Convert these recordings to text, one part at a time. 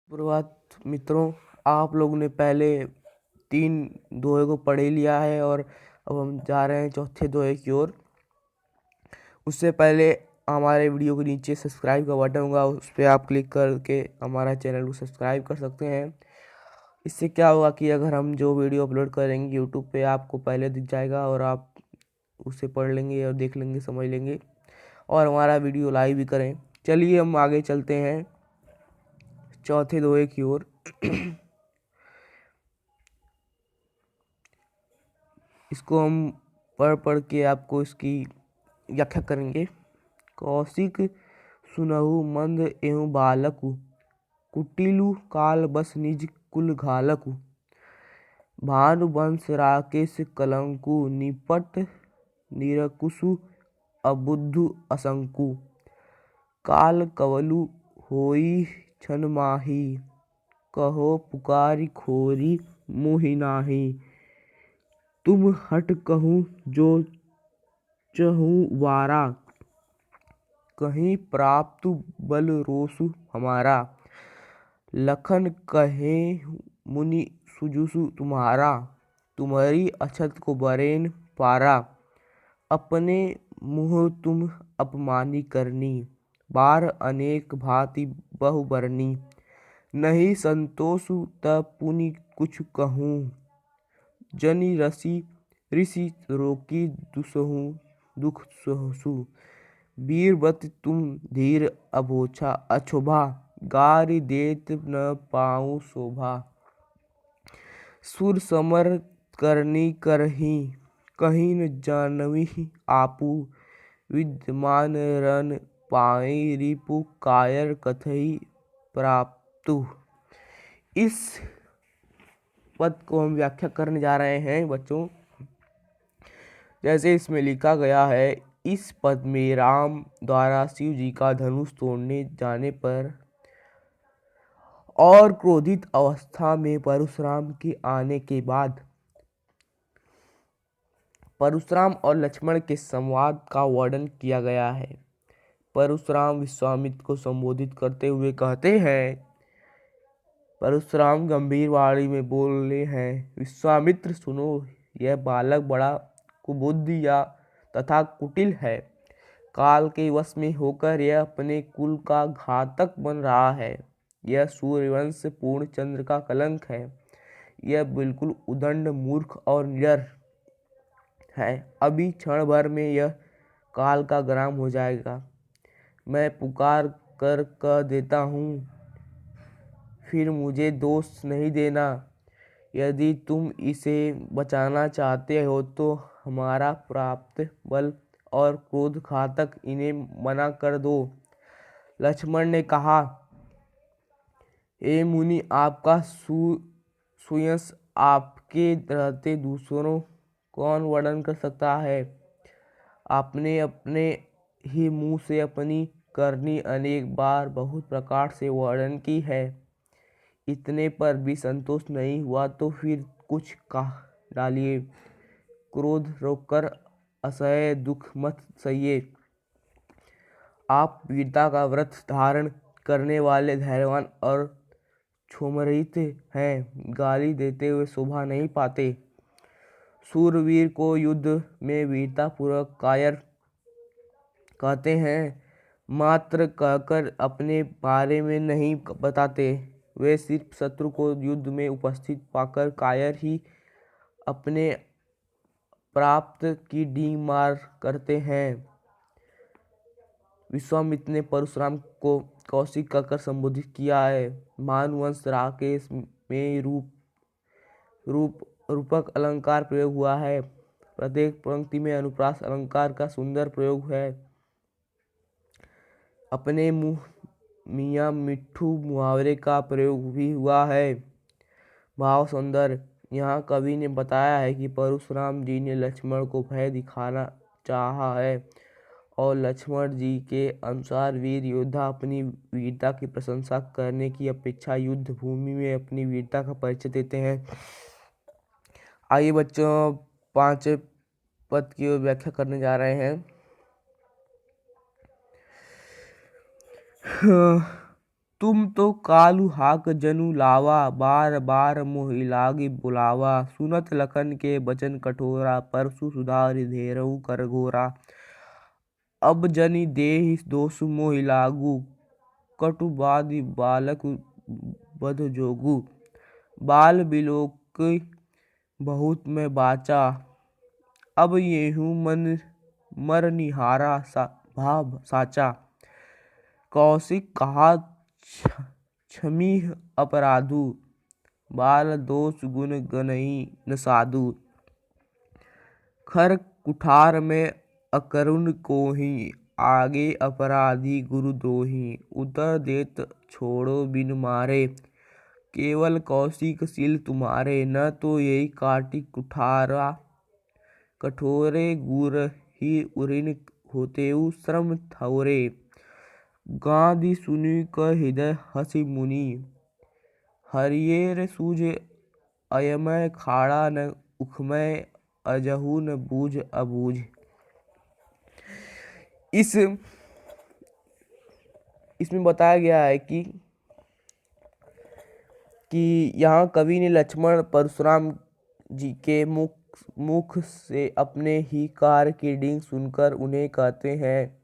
शुरुआत मित्रों, आप लोगों ने पहले 3 दोहे को पढ़ ही लिया है और अब हम जा रहे हैं चौथे दोहे की ओर। उससे पहले हमारे वीडियो के नीचे सब्सक्राइब का बटन होगा, उस पर आप क्लिक करके हमारा चैनल को सब्सक्राइब कर सकते हैं। इससे क्या होगा कि अगर हम जो वीडियो अपलोड करेंगे यूट्यूब पे आपको पहले दिख जाएगा और आप उसे पढ़ लेंगे और देख लेंगे, समझ लेंगे और हमारा वीडियो लाइव भी करें। चलिए हम आगे चलते हैं चौथे दोहे की ओर। इसको हम पढ़ पढ़ के आपको इसकी व्याख्या करेंगे। कौशिक सुनहु मंद एवं बालकु, कुटिलु काल बस निज कुल घालकु। भानुवंश राकेश कलंकु, निपट निरकुशु अबुद्धु असंकु। काल कवलु होई छन माही, कहो पुकारी खोरी मुहि नाही। तुम हट कहूँ जो चहूँ वारा, कहीं प्राप्त बल रोसु हमारा। लखन कहे मुनि सुजुसु तुम्हारा, तुम्हारी अछत को बरेन पारा। अपने मुँह तुम अपमानी करनी, बार अनेक भांति बहु बरनी। नहीं संतोषु त पुनि कुछ कहूँ, जनि ऋषि रोकी दुसहु दुख सहसु। वीरव्रत तुम धीर अभोछा अछोभा, गारि देत न पाऊँ शोभा। सुर समर करनी करही, कहीं न जानवी आपू। विद्यमान रन पाई रिपु, कायर कथई प्राप्तु। इस पद को हम व्याख्या करने जा रहे हैं बच्चों। जैसे इसमें लिखा गया है, इस पद में राम द्वारा शिव जी का धनुष तोड़ने जाने पर और क्रोधित अवस्था में परशुराम के आने के बाद परशुराम और लक्ष्मण के संवाद का वर्णन किया गया है। परशुराम विश्वामित्र को संबोधित करते हुए कहते हैं, परशुराम गंभीर वाणी में बोले हैं, विश्वामित्र सुनो, यह बालक बड़ा कुबुद्धि या तथा कुटिल है। काल के वश में होकर यह अपने कुल का घातक बन रहा है। यह सूर्यवंश पूर्णचंद्र का कलंक है। यह बिल्कुल उदंड, मूर्ख और निडर है। अभी क्षण भर में यह काल का ग्राम हो जाएगा। मैं पुकार कर कह देता हूँ, फिर मुझे दोष नहीं देना। यदि तुम इसे बचाना चाहते हो तो हमारा प्राप्त बल और क्रोध घातक इन्हें मना कर दो। लक्ष्मण ने कहा, हे मुनि, आपका सुयश आपके रहते दूसरों कौन वर्णन कर सकता है। आपने अपने ही मुंह से अपनी करनी अनेक बार बहुत प्रकार से वर्णन की है। इतने पर भी संतोष नहीं हुआ तो फिर कुछ कह डालिए। क्रोध रोककर असह्य दुख मत सहिए। आप वीरता का व्रत धारण करने वाले धैर्यवान और क्षोमरहित हैं, गाली देते हुए शोभा नहीं पाते। सूरवीर को युद्ध में वीरता पूर्वक कायर कहते हैं, मात्र कहकर अपने बारे में नहीं बताते। वे सिर्फ शत्रु को युद्ध में उपस्थित पाकर कायर ही अपने प्राप्त की डींग मार करते हैं। विश्वामित्र ने परशुराम को कौशिक कहकर संबोधित किया है। भानुवंश राकेश में रूपक अलंकार प्रयोग हुआ है। प्रत्येक पंक्ति में अनुप्रास अलंकार का सुंदर प्रयोग है। अपने मुँह मियाँ मिट्ठू मुहावरे का प्रयोग भी हुआ है। भाव सौंदर्य, यहाँ कवि ने बताया है कि परशुराम जी ने लक्ष्मण को भय दिखाना चाहा है और लक्ष्मण जी के अनुसार वीर योद्धा अपनी वीरता की प्रशंसा करने की अपेक्षा युद्ध भूमि में अपनी वीरता का परिचय देते हैं। आइए बच्चों, 5वें पद की व्याख्या करने जा रहे हैं। तुम तो कालू हाक जनु लावा, बार बार मोहि लागी बुलावा। सुनत लखन के बचन कठोरा, परसु सुधारि धेरहु कर घोरा। अब जनि देहि दोषु मोहि लागू, कटु बादि बालक बध जोगु। बाल बिलोक बहुत मैं बाचा, अब येहू मन मर निहारा भाव साचा। कौशिक कहा क्षमीह अपराधु, बाल दोष गुण गनहि न साधु। खर कुठार में अकरुण कोहि, आगे अपराधी गुरुद्रोही। उत्तर देत छोड़ो बिन मारे, केवल कौशिक सील तुम्हारे। न तो यही काटी कुठारा, कठोरे गुरहि उरिन होतेउ श्रम थोरे। गांधी सुनि क हृदय हसी मुनि, हरियर सूझ अयमय खाड़ा न उखमय, अजहू न बूझ अबूझ। इसमें बताया गया है कि यहाँ कवि ने लक्ष्मण परशुराम जी के मुख से अपने ही कार्य की डींग सुनकर उन्हें कहते हैं,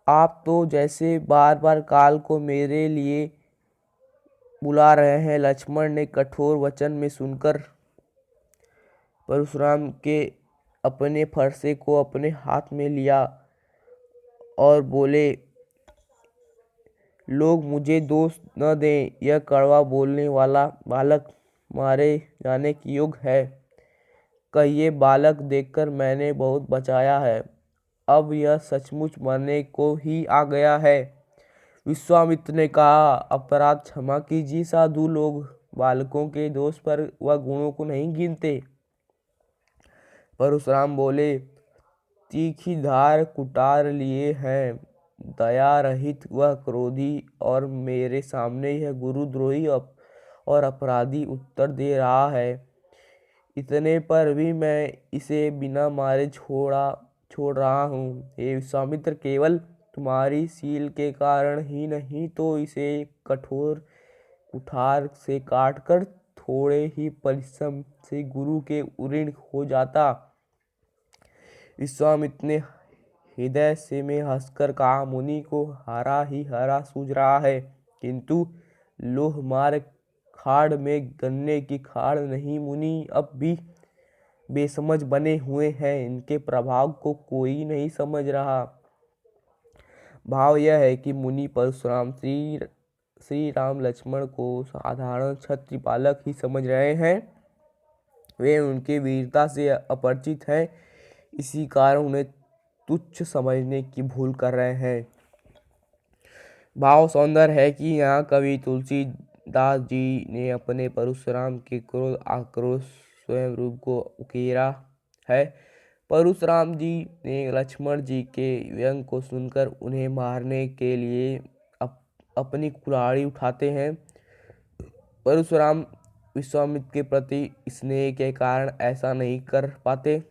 आप तो जैसे बार बार काल को मेरे लिए बुला रहे हैं। लक्ष्मण ने कठोर वचन में सुनकर परशुराम के अपने फरसे को अपने हाथ में लिया और बोले, लोग मुझे दोष न दें, यह कड़वा बोलने वाला बालक मारे जाने के योग्य है। कहिए बालक देखकर मैंने बहुत बचाया है, अब यह सचमुच मरने को ही आ गया है। विश्वामित्र ने कहा, अपराध क्षमा कीजिए साधु लोग बालकों के दोष पर व गुणों को नहीं गिनते। परशुराम बोले, तीखी धार कुठार लिए हैं, दया रहित वह क्रोधी, और मेरे सामने यह गुरुद्रोही और अपराधी उत्तर दे रहा है। इतने पर भी मैं इसे बिना मारे छोड़ रहा हूँ। हे विश्वामित्र, केवल तुम्हारी सील के कारण ही नहीं तो इसे कठोर कुठार से काटकर थोड़े ही परिश्रम से गुरु के ऋण हो जाता। विश्वामित्र ने हृदय से में हंसकर कहा, मुनि को हरा ही हरा सूझ रहा है, किंतु लोह मार खाड़ में गन्ने की खाड़ नहीं। मुनि अब भी बेसमझ बने हुए हैं, इनके प्रभाव को कोई नहीं समझ रहा। भाव यह है कि मुनि परशुराम श्री राम लक्ष्मण को साधारण क्षत्रिय बालक ही समझ रहे हैं। वे उनके वीरता से अपरिचित हैं, इसी कारण उन्हें तुच्छ समझने की भूल कर रहे हैं। भाव सौंदर्य है कि यहाँ कवि तुलसीदास जी ने अपने परशुराम के क्रोध आक्रोश स्वयं रूप को उकेरा है। परशुराम जी ने लक्ष्मण जी के व्यंग को सुनकर उन्हें मारने के लिए अपनी कुल्हाड़ी उठाते हैं। परशुराम विश्वामित्र के प्रति स्नेह के कारण ऐसा नहीं कर पाते।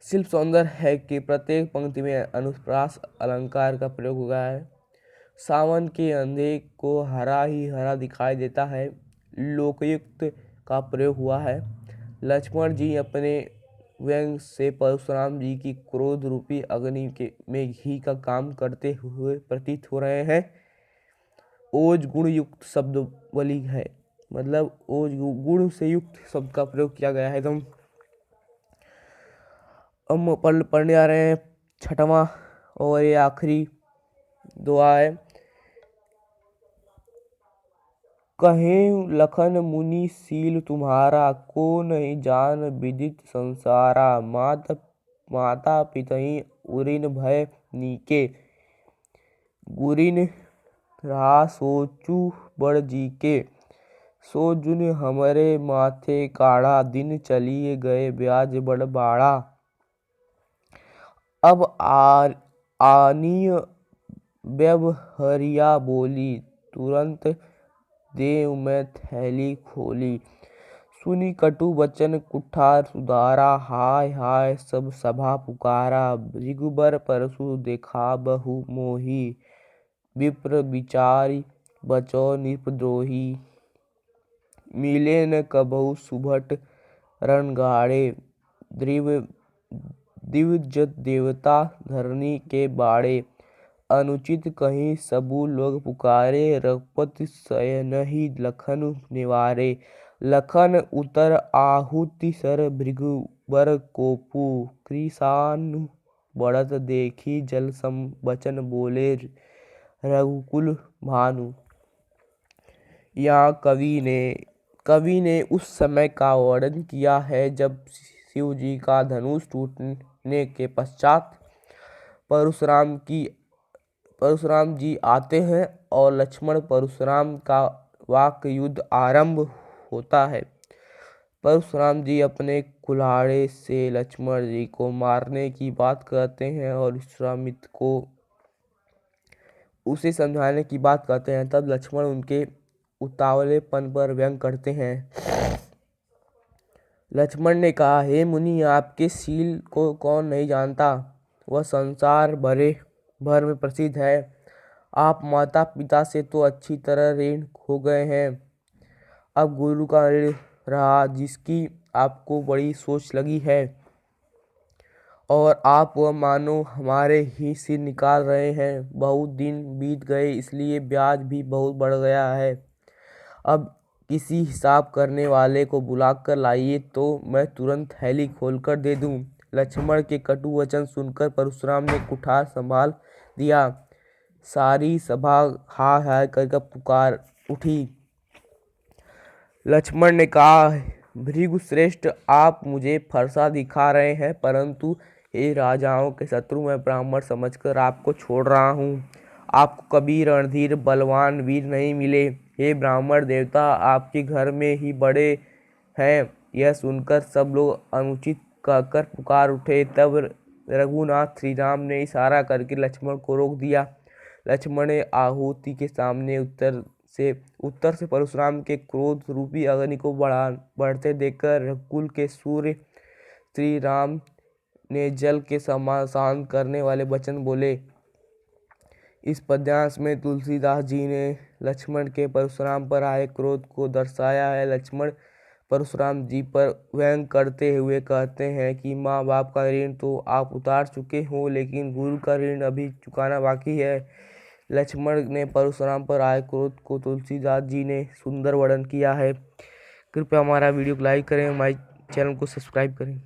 शिल्प सौंदर्य है कि प्रत्येक पंक्ति में अनुप्रास अलंकार का प्रयोग हुआ है। सावन के अंधे को हरा ही हरा दिखाई देता है, लोकयुक्त का प्रयोग हुआ है। लक्ष्मण जी अपने व्यंग से परशुराम जी की क्रोध रूपी अग्नि में घी का काम करते हुए प्रतीत हो रहे हैं। ओज गुण युक्त शब्द बलि है, मतलब ओज गुण से युक्त शब्द का प्रयोग किया गया है। हम पढ़ने आ रहे हैं छठवां और ये आखिरी दुआ है। कहें लखन मुनि सील तुम्हारा, को नहीं जान विदित संसारा। माता पितहि उरिन भय नीके, गुरिन रहा सोचू बड़ जी के। सो जुन हमरे माथे काढ़ा, दिन चलिए गए ब्याज बड़ बाड़ा। अब आनीय व्यवहरिया बोली, तुरंत देव मैं थैली खोली। सुनी कटु वचन कुठार सुधारा, हाय हाय सब सभा पुकारा। भृगुबर परशु देखा बहु मोही, विप्र विचारी बचो नृपद्रोही। मिले न कबहु सुभट रणगाड़े, दिव्य देवता धरनी के बाड़े। अनुचित कहीं सबु लोग पुकारे, रघुपति सयनहि लखन निवारे। लखन उतर आहुति सर, भृगुबर कोपु। कृसानु बढ़त देखी जल सम बचन बोले, रघुकुल भानु। यहाँ कवि ने उस समय का वर्णन किया है जब शिव जी का धनुष टूटने के पश्चात परशुराम जी आते हैं और लक्ष्मण परशुराम का वाक युद्ध आरंभ होता है। परशुराम जी अपने कुल्हाड़े से लक्ष्मण जी को मारने की बात करते हैं और विश्वामित्र को उसे समझाने की बात करते हैं। तब लक्ष्मण उनके उतावलेपन पर व्यंग करते हैं। लक्ष्मण ने कहा, हे मुनि, आपके शील को कौन नहीं जानता, वह संसार भर में प्रसिद्ध है। आप माता पिता से तो अच्छी तरह ऋण हो गए हैं, अब गुरु का ऋण रहा जिसकी आपको बड़ी सोच लगी है, और आप वह मानो हमारे ही सिर निकाल रहे हैं। बहुत दिन बीत गए इसलिए ब्याज भी बहुत बढ़ गया है। अब किसी हिसाब करने वाले को बुलाकर लाइए तो मैं तुरंत थैली खोलकर दे दूं। लक्ष्मण के कटु वचन सुनकर परशुराम ने कुठार संभाल दिया। सारी सभा हाय हाय करके पुकार उठी। लक्ष्मण ने कहा, भृगु श्रेष्ठ, आप मुझे फरसा दिखा रहे हैं, परंतु हे राजाओं के शत्रु, मैं ब्राह्मण समझकर आपको छोड़ रहा हूँ। आपको कभी रणधीर बलवान वीर नहीं मिले। हे ब्राह्मण देवता, आपके घर में ही बड़े हैं। यह सुनकर सब लोग अनुचित कहकर पुकार उठे। तब रघुनाथ श्री राम ने इशारा करके लक्ष्मण को रोक दिया। लक्ष्मण ने आहुति के सामने उत्तर से परशुराम के क्रोध रूपी अग्नि को बढ़ते देखकर रघुकुल के सूर्य श्री राम ने जल के समान शांत करने वाले वचन बोले। इस पद्यांश में तुलसीदास जी ने लक्ष्मण के परशुराम पर आए क्रोध को दर्शाया है। लक्ष्मण परशुराम जी पर व्यंग करते हुए कहते हैं कि माँ बाप का ऋण तो आप उतार चुके हो, लेकिन गुरु का ऋण अभी चुकाना बाकी है। लक्ष्मण ने परशुराम पर आए क्रोध को तुलसीदास जी ने सुंदर वर्णन किया है। कृपया हमारा वीडियो को लाइक करें, हमारे चैनल को सब्सक्राइब करें।